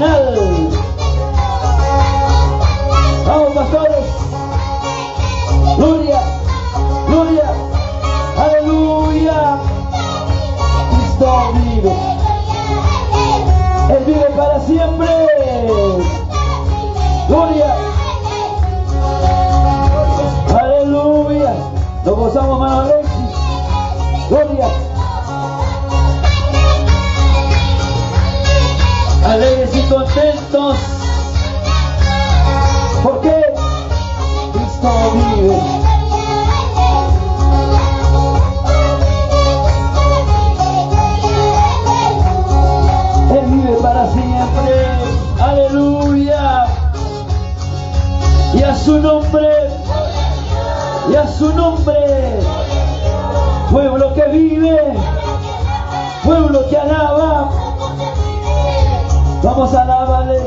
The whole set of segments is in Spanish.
final. Vamos, pastores. Gloria, gloria, aleluya. Cristo vive. Él vive para siempre. Gloria. Aleluya. Nos gozamos, hermano Alexis. Gloria. Alegres y contentos. ¿Por qué? Cristo vive. Él vive para siempre. Aleluya. Y a su nombre. Y a su nombre. Pueblo que vive. Pueblo que alaba. Vamos a alabarle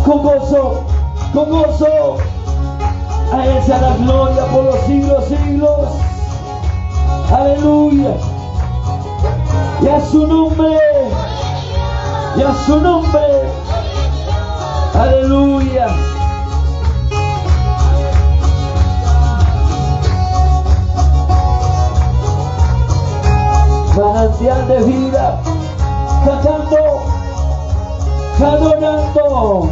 con gozo, con gozo. A Él sea la gloria por los siglos, siglos. Aleluya. Y a su nombre, y a su nombre. Aleluya. Manantial de vida, cantando, adorando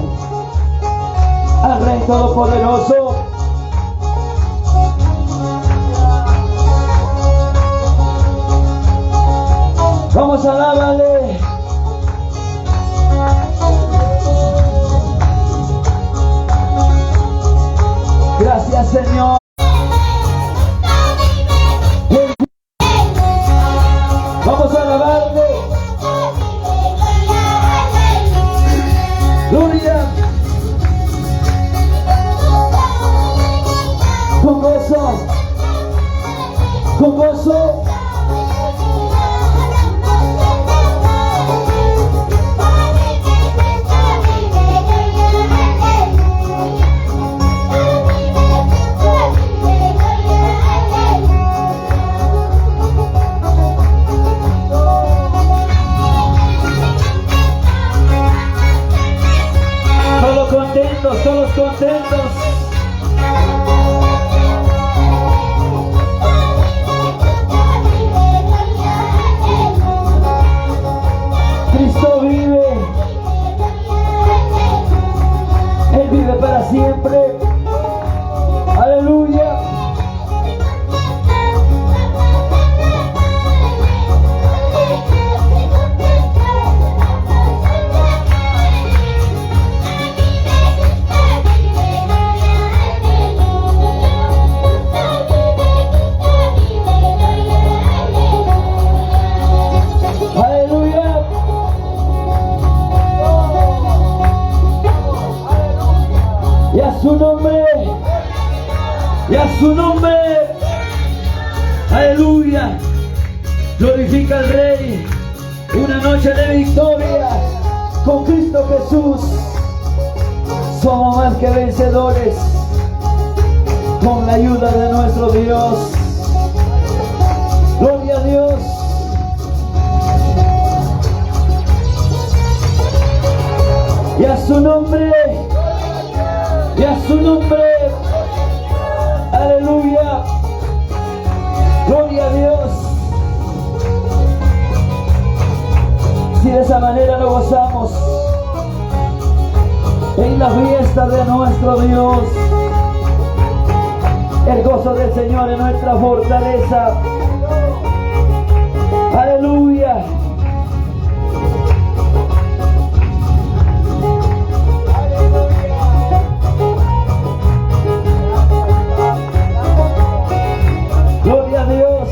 al Rey Todopoderoso. Vamos a alabarle. Gracias, Señor. Vamos a alabarle. Gloria. Con gozo. Con gozo. Todos contentos. Cristo vive. Él vive para siempre. Aleluya. Su nombre, y a su nombre, aleluya, glorifica al Rey. Una noche de victoria con Cristo Jesús. Somos más que vencedores con la ayuda de nuestro Dios. Gloria a Dios. Y a su nombre. Y a su nombre, aleluya, gloria a Dios. Si de esa manera nos gozamos en la fiesta de nuestro Dios, el gozo del Señor es nuestra fortaleza. Aleluya. Gloria a Dios.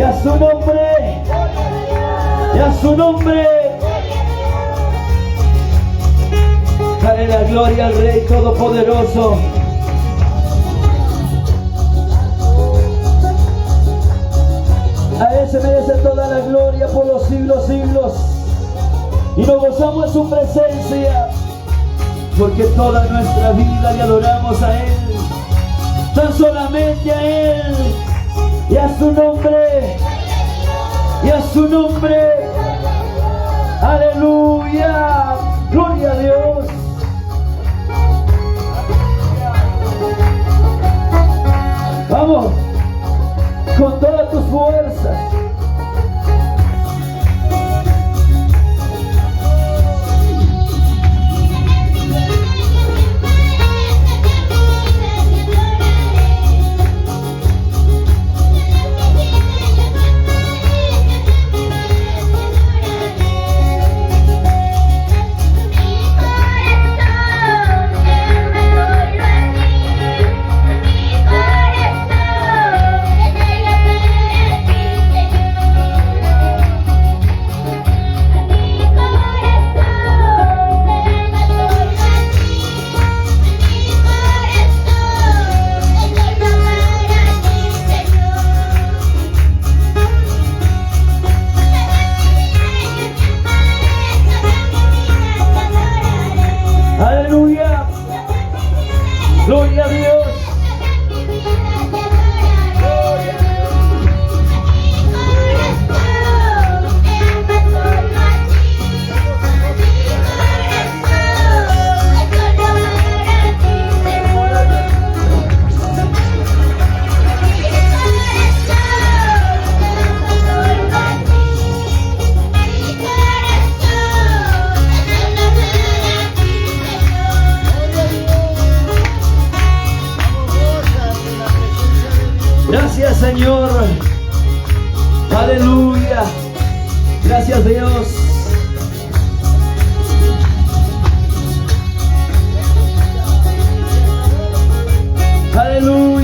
Y a su nombre. Y a su nombre. Dale la gloria al Rey Todopoderoso. A Él se merece toda la gloria por los siglos, siglos. Y nos gozamos en su presencia, porque toda nuestra vida le adoramos a Él, tan solamente a Él, y a su nombre, y a su nombre. Aleluya, gloria a Dios. Vamos, con todas tus fuerzas. Aleluya, gloria a Dios. Gracias, Señor. Aleluya. Gracias, Dios. Aleluya.